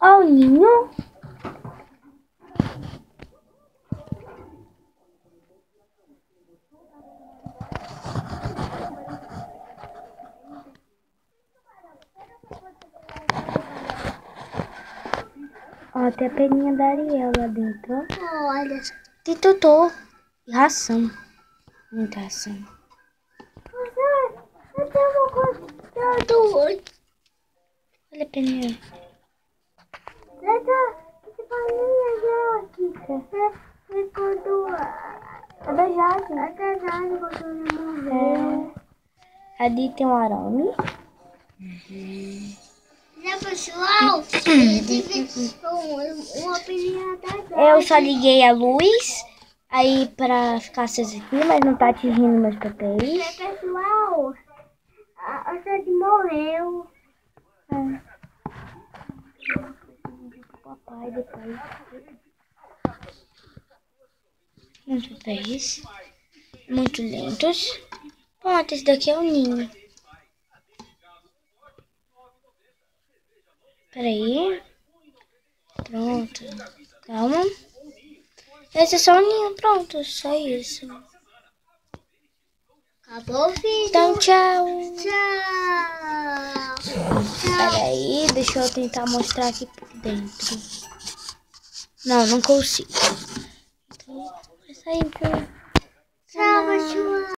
Ó o ninho. Ó, tem a peninha da Ariel lá dentro, ó. Olha. Tem totô. E ração. Muita ração. Eu tenho uma coisa do outro. Olha a peninha. Essa paninha aqui. É quando É da Jade. a Jade quando morreu. Ali tem um arame. Já pessoal, uma peninha da Jade. Eu só liguei a luz. Aí pra ficar aceso aqui, mas não tá atingindo meus papéis. Pessoal, a Jade morreu. Papai depois. Meus papéis. Muito lentos. Pronto, esse daqui é o ninho. Peraí. Pronto. Calma. Esse é só o ninho, pronto. Só isso. Acabou o vídeo. Então, tchau. Tchau. Peraí, deixa eu tentar mostrar aqui por dentro. Não consigo. Então, vai sair. Tchau, pessoal.